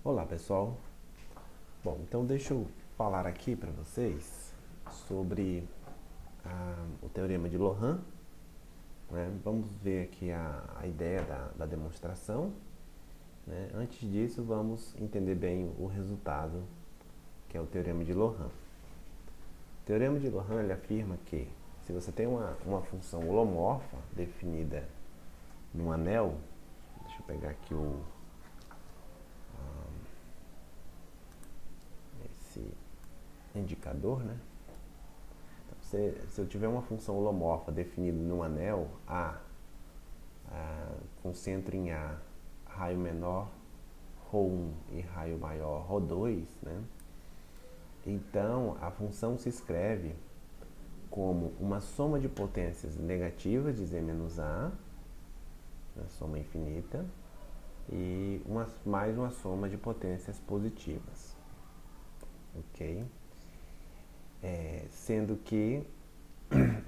Olá pessoal, bom, então deixa eu falar aqui para vocês sobre o Teorema de Lohan, né? Vamos ver aqui a ideia da demonstração, né? Antes disso vamos entender bem o resultado, que é o Teorema de Lohan. O Teorema de Lohan ele afirma que se você tem uma função holomorfa definida num anel, deixa eu pegar aqui esse indicador, né? Se eu tiver uma função holomorfa definida num anel com centro em A, raio menor ρ1 e raio maior ρ2, né? Então a função se escreve como uma soma de potências negativas de Z menos A, uma soma infinita, e mais uma soma de potências positivas, ok? Sendo que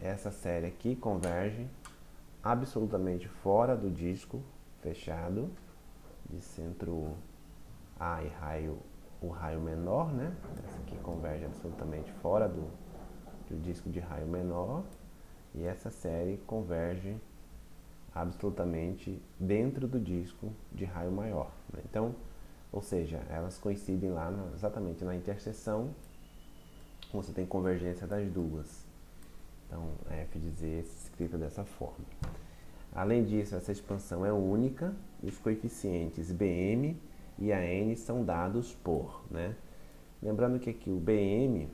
essa série aqui converge absolutamente fora do disco fechado de centro A e o raio menor, né? Essa aqui converge absolutamente fora do disco de raio menor, e essa série converge absolutamente dentro do disco de raio maior, né? Então, ou seja, elas coincidem lá exatamente na interseção, você tem convergência das duas. Então, f de z é escrita dessa forma. Além disso, essa expansão é única e os coeficientes Bm e An são dados por, né? Lembrando que aqui o Bm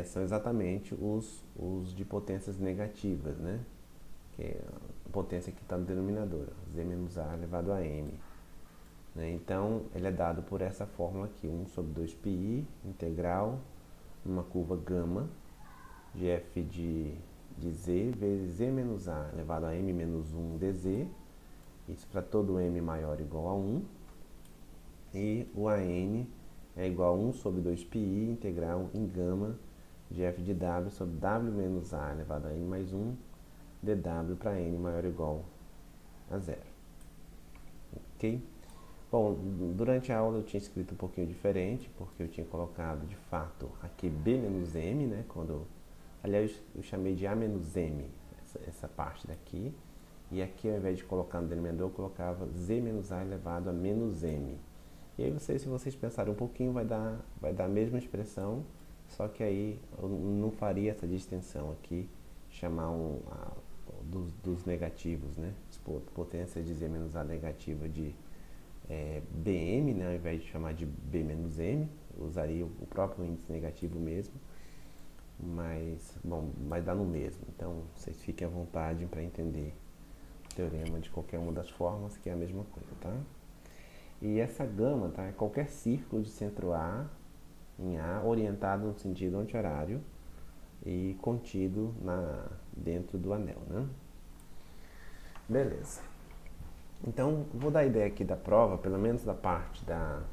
são exatamente os de potências negativas, né? Que é a potência que está no denominador, Z menos A elevado a M. Né? Então, ele é dado por essa fórmula aqui, 1 sobre 2πi, integral, numa curva gama, de f de z vezes z menos a elevado a m menos 1 dz, isso para todo m maior ou igual a 1, e o an é igual a 1 sobre 2πi integral em gama de f de w sobre w menos a elevado a n mais 1 dw para n maior ou igual a 0. Ok? Bom, durante a aula eu tinha escrito um pouquinho diferente, porque eu tinha colocado de fato aqui b menos m, né? Aliás, eu chamei de a menos m, essa parte daqui, e aqui ao invés de colocar no denominador, eu colocava z menos a elevado a menos m. E aí se vocês pensarem um pouquinho, vai dar a mesma expressão, só que aí eu não faria essa distinção aqui, chamar dos negativos, né? Potência de z menos a negativa de Bm, né? Ao invés de chamar de b menos m, eu usaria o próprio índice negativo mesmo, mas, bom, vai dar no mesmo. Então, vocês fiquem à vontade para entender o teorema de qualquer uma das formas, que é a mesma coisa, tá? E essa gama, tá? É qualquer círculo de centro A em A orientado no sentido anti-horário e contido dentro do anel, né? Beleza. Então, vou dar a ideia aqui da prova, pelo menos da parte da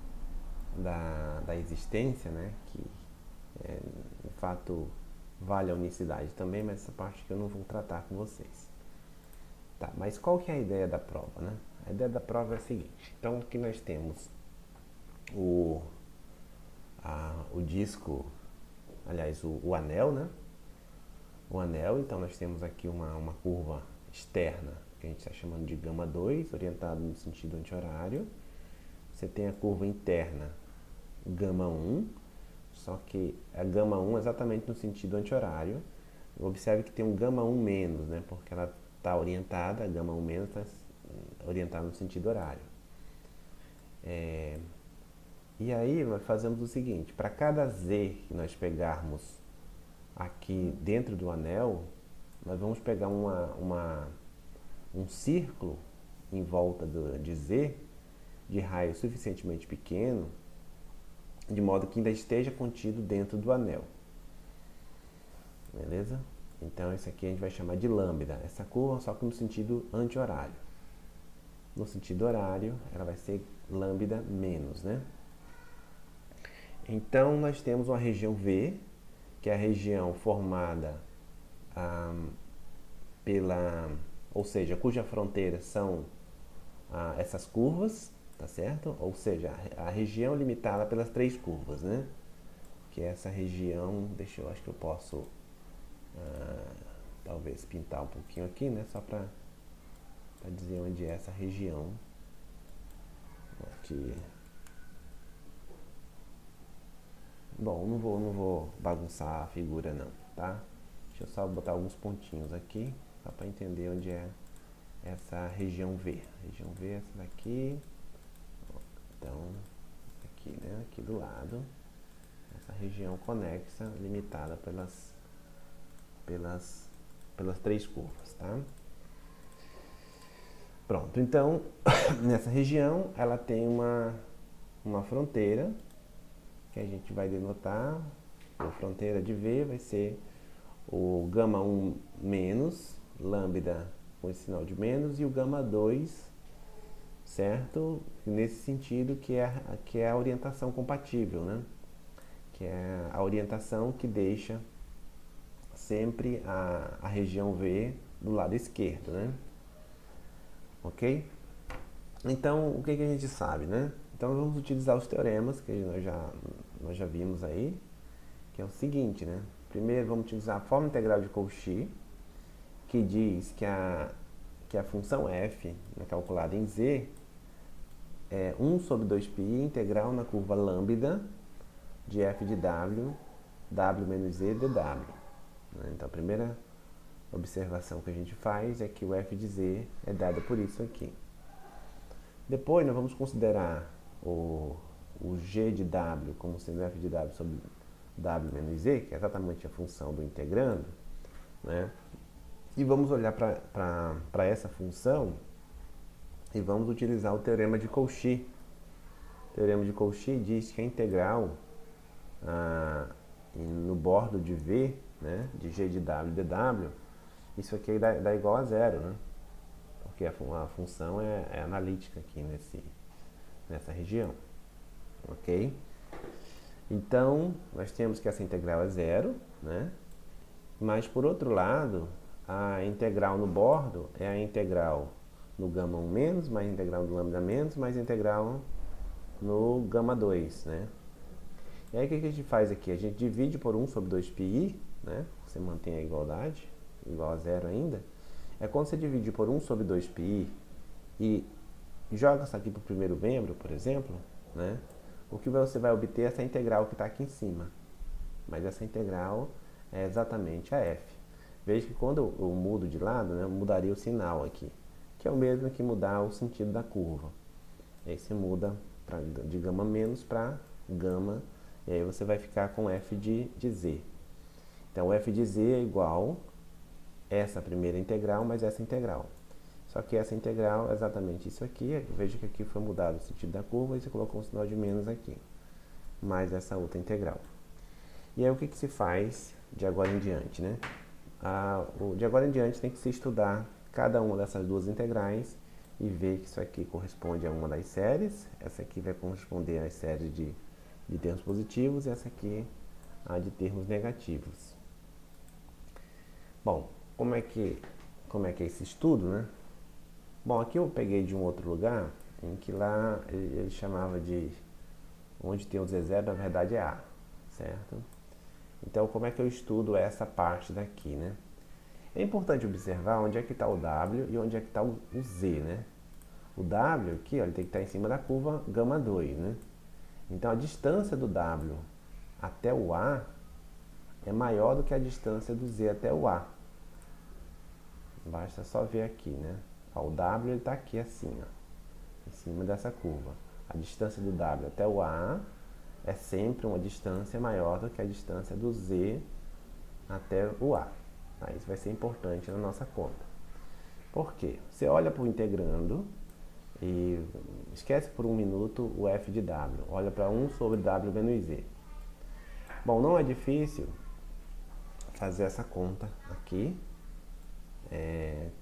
existência, né? Que, de fato, vale a unicidade também, mas essa parte que eu não vou tratar com vocês. Tá, mas qual que é a ideia da prova, né? A ideia da prova é a seguinte. Então, aqui nós temos o disco, aliás, o anel, né? O anel, então nós temos aqui uma curva externa, que a gente está chamando de gama 2, orientado no sentido anti-horário. Você tem a curva interna, gama 1, só que a gama 1 é exatamente no sentido anti-horário. Observe que tem um gama 1 menos, né? Porque ela está orientada, a gama 1 menos está orientada no sentido horário. E aí nós fazemos o seguinte, para cada z que nós pegarmos aqui dentro do anel, nós vamos pegar um círculo em volta de z, de raio suficientemente pequeno, de modo que ainda esteja contido dentro do anel. Beleza? Então, esse aqui a gente vai chamar de lambda. Essa curva só que no sentido anti-horário. No sentido horário, ela vai ser lambda menos, né? Então, nós temos uma região V, que é a região formada ou seja, cuja fronteira são essas curvas, tá certo? Ou seja, a região limitada pelas três curvas, né? Que é essa região, acho que eu posso talvez pintar um pouquinho aqui, né? Só para dizer onde é essa região aqui. Bom, não vou bagunçar a figura não, tá? Deixa eu só botar alguns pontinhos aqui, só para entender onde é essa região V. Região V é essa daqui. Então, aqui, né? Aqui do lado. Essa região conexa, limitada pelas três curvas, tá? Pronto, então, nessa região, ela tem uma fronteira, que a gente vai denotar. A fronteira de V vai ser o gama 1 menos, lambda com esse sinal de menos, e o gama 2, certo? Nesse sentido que é a orientação compatível, né? Que é a orientação que deixa sempre a região V do lado esquerdo, né? Ok? Então, o que a gente sabe, né? Então, vamos utilizar os teoremas que nós já vimos aí, que é o seguinte, né? Primeiro, vamos utilizar a forma integral de Cauchy, que diz que a função f, calculada em z, é 1 sobre 2π integral na curva lambda de f de w menos z dw. Então, a primeira observação que a gente faz é que o f de z é dado por isso aqui. Depois, nós vamos considerar o g de w como sendo f de w sobre w menos z, que é exatamente a função do integrando, né? E vamos olhar para essa função e vamos utilizar o teorema de Cauchy. O teorema de Cauchy diz que a integral no bordo de v, né, de g de w dw, isso aqui dá igual a zero, né? Porque a função é analítica aqui nessa região, ok? Então, nós temos que essa integral é zero, né? Mas, por outro lado, a integral no bordo é a integral no gama 1 menos, mais a integral do lambda menos, mais a integral no gama 2, né? E aí, o que a gente faz aqui? A gente divide por 1 sobre 2πi, né? Você mantém a igualdade, igual a zero ainda. É quando você dividir por 1 sobre 2πi e joga isso aqui para o primeiro membro, por exemplo, né? O que você vai obter é essa integral que está aqui em cima. Mas essa integral é exatamente a f. Veja que quando eu mudo de lado, né, eu mudaria o sinal aqui, que é o mesmo que mudar o sentido da curva. E aí você muda de gama menos para gama, e aí você vai ficar com f de z. Então, o f de z é igual a essa primeira integral mais essa integral. Só que essa integral é exatamente isso aqui. Veja que aqui foi mudado o sentido da curva e você colocou um sinal de menos aqui, mais essa outra integral. E aí o que se faz de agora em diante, né? De agora em diante tem que se estudar cada uma dessas duas integrais e ver que isso aqui corresponde a uma das séries. Essa aqui vai corresponder às séries de termos positivos e essa aqui a de termos negativos. Bom, como é que é esse estudo, né? Bom, aqui eu peguei de um outro lugar, em que lá ele chamava de onde tem o Z0, na verdade é A, certo? Então, como é que eu estudo essa parte daqui, né? É importante observar onde é que está o W e onde é que está o Z, né? O W aqui, ó, ele tem que estar em cima da curva gama 2, né? Então, a distância do W até o A é maior do que a distância do Z até o A. Basta só ver aqui, né? Ó, o W está aqui assim, ó, em cima dessa curva. A distância do W até o A é sempre uma distância maior do que a distância do Z até o A. Tá? Isso vai ser importante na nossa conta. Por quê? Você olha para o integrando e esquece por um minuto o f de W. Olha para 1 sobre W menos Z. Bom, não é difícil fazer essa conta aqui.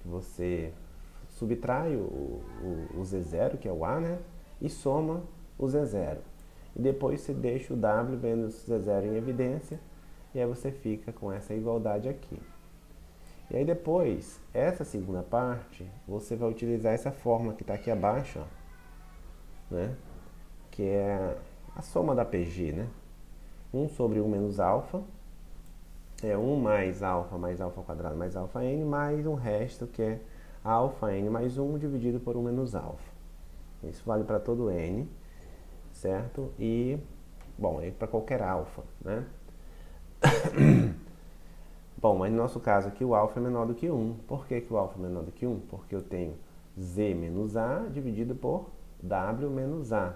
Você subtrai o Z0, que é o A, né? E soma o Z0. E depois você deixa o W menos Z0 em evidência. E aí você fica com essa igualdade aqui. E aí depois, essa segunda parte, você vai utilizar essa fórmula que está aqui abaixo, ó, né? Que é a soma da PG, né? 1 sobre 1 menos alfa, é 1 mais alfa quadrado mais alfa n, mais um resto que é alfa n mais 1 dividido por 1 menos alfa. Isso vale para todo n, certo? E, bom, é para qualquer alfa, né? Bom, mas no nosso caso aqui o alfa é menor do que 1. Por que o alfa é menor do que 1? Porque eu tenho z menos a dividido por w menos a.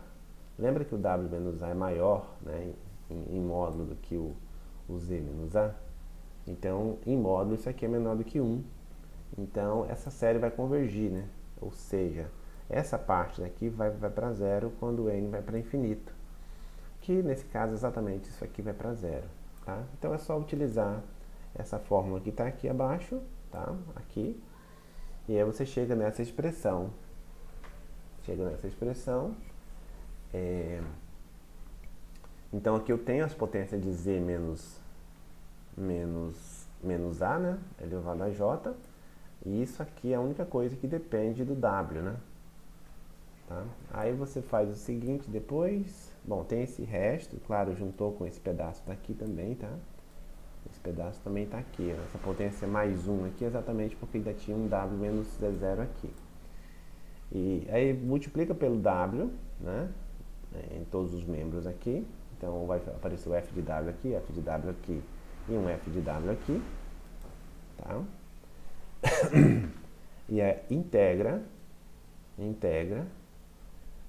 Lembra que o w menos a é maior, né, em módulo do que o z menos a? Então, em módulo, isso aqui é menor do que 1. Então, essa série vai convergir, né? Ou seja, essa parte daqui vai para zero quando n vai para infinito. Que, nesse caso, exatamente isso aqui vai para zero. Tá? Então, é só utilizar essa fórmula que está aqui abaixo, tá? Aqui. E aí você chega nessa expressão. Então, aqui eu tenho as potências de z menos a, né? Elevado a j. E isso aqui é a única coisa que depende do w, né? Tá? Aí você faz o seguinte depois. Bom, tem esse resto, claro, juntou com esse pedaço daqui também, tá? Esse pedaço também está aqui, ó. Essa potência mais 1 aqui, exatamente porque ainda tinha um w menos z0 aqui. E aí multiplica pelo w, né? Em todos os membros aqui. Então vai aparecer o f de w aqui, f de w aqui e um f de w aqui. Tá? E é integra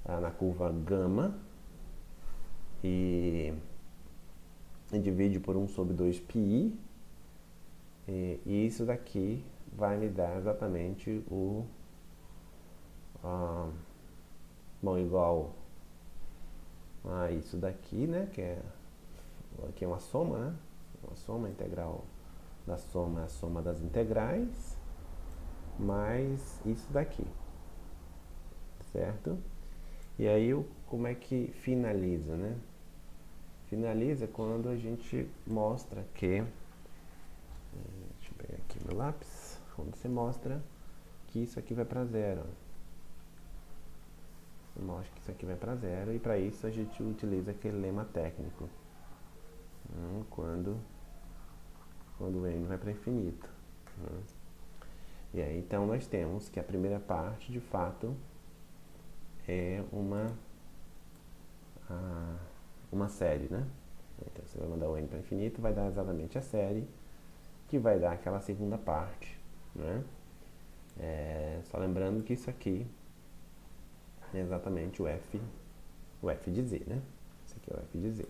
na curva gama e divide por 1 sobre 2 πi, e isso daqui vai me dar exatamente o bom, igual a isso daqui, né, que é uma soma, né, uma soma integral da soma é a soma das integrais, mais isso daqui, certo? E aí, como é que finaliza, né? Finaliza quando a gente mostra que... Deixa eu pegar aqui meu lápis. Quando você mostra que isso aqui vai para zero. Você mostra que isso aqui vai para zero. E para isso a gente utiliza aquele lema técnico. Quando o n vai para infinito. E aí, então, nós temos que a primeira parte, de fato, é uma série, né? Então, você vai mandar o n para infinito, vai dar exatamente a série, que vai dar aquela segunda parte, né? Só lembrando que isso aqui é exatamente o f de z, né? Isso aqui é o f de z.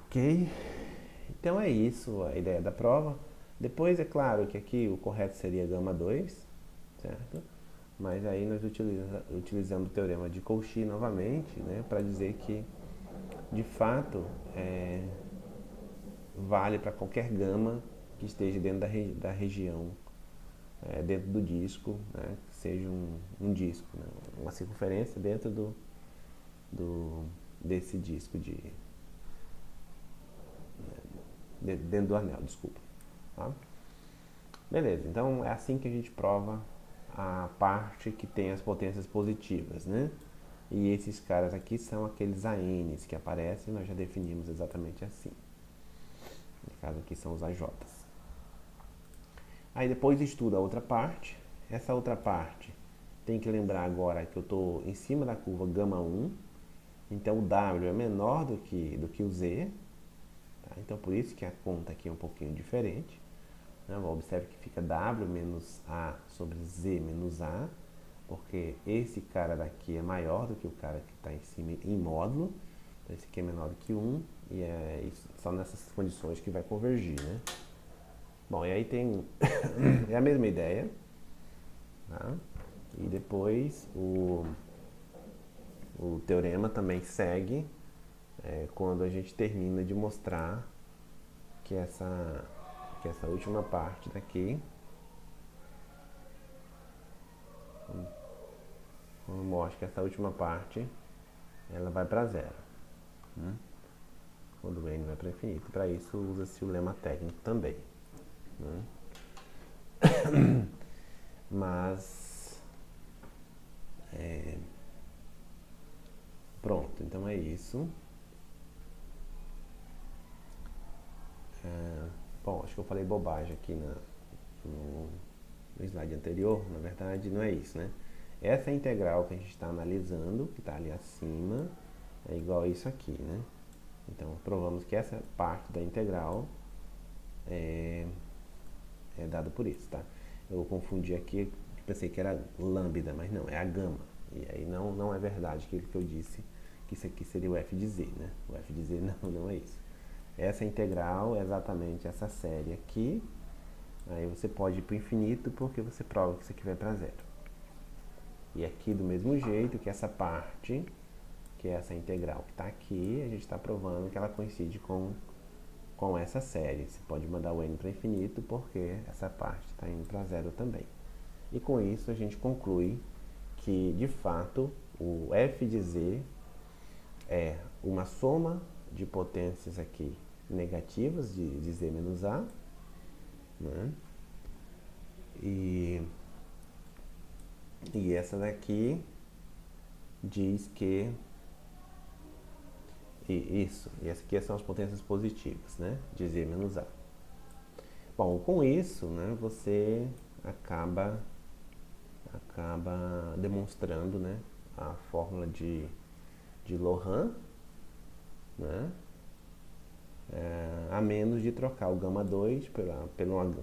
Ok? Então é isso a ideia da prova. Depois, é claro que aqui o correto seria gama 2, certo? Mas aí nós utilizamos o teorema de Cauchy novamente, né, para dizer que, de fato, vale para qualquer gama que esteja dentro da região, dentro do disco, né, que seja um disco, né, uma circunferência dentro desse disco dentro do anel, desculpa. Tá? Beleza, então é assim que a gente prova a parte que tem as potências positivas, né? E esses caras aqui são aqueles ANs que aparecem, nós já definimos exatamente assim. No caso aqui são os AJs. Aí depois estuda a outra parte. Essa outra parte tem que lembrar agora que eu estou em cima da curva gama 1. Então o W é menor do que o Z. Tá? Então por isso que a conta aqui é um pouquinho diferente. Observe que fica W menos A sobre Z menos A, porque esse cara daqui é maior do que o cara que está em cima em módulo. Então esse aqui é menor do que 1, e é só nessas condições que vai convergir, né? Bom, e aí tem é a mesma ideia, tá? E depois o teorema também segue quando a gente termina de mostrar que essa última parte daqui, quando mostra que essa última parte ela vai para zero, né? Quando o n vai para infinito. Para isso usa-se o lema técnico também, né? Mas Pronto, então é isso. Bom, acho que eu falei bobagem aqui no slide anterior, na verdade não é isso, né? Essa integral que a gente está analisando, que está ali acima, é igual a isso aqui, né? Então, provamos que essa parte da integral é dada por isso, tá? Eu confundi aqui, pensei que era lambda, mas não, é a gama. E aí não é verdade aquilo que eu disse, que isso aqui seria o f de z, né? O f de z não é isso. Essa integral é exatamente essa série aqui. Aí você pode ir para o infinito porque você prova que isso aqui vai para zero. E aqui do mesmo jeito que essa parte, que é essa integral que está aqui, a gente está provando que ela coincide com essa série. Você pode mandar o n para infinito porque essa parte está indo para zero também. E com isso a gente conclui que, de fato, o f de z é uma soma de potências aqui negativas de z menos a, né? E essa daqui diz que e essa aqui são as potências positivas, né? De z menos a. Bom, com isso, né, você acaba demonstrando, né, a fórmula de Loran, né, a menos de trocar o gama 2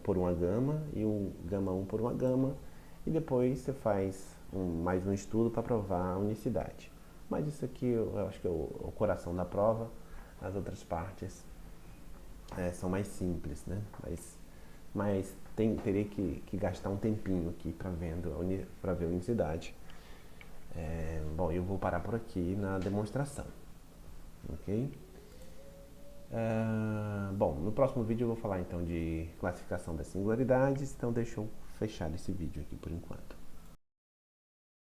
por uma gama e o gama 1 por uma gama, e depois você faz mais um estudo para provar a unicidade. Mas isso aqui eu acho que é o coração da prova. As outras partes são mais simples, né? Mas teria que gastar um tempinho aqui para ver a unicidade. Bom, eu vou parar por aqui na demonstração, ok? Bom, no próximo vídeo eu vou falar então de classificação das singularidades, então deixa eu fechar esse vídeo aqui por enquanto.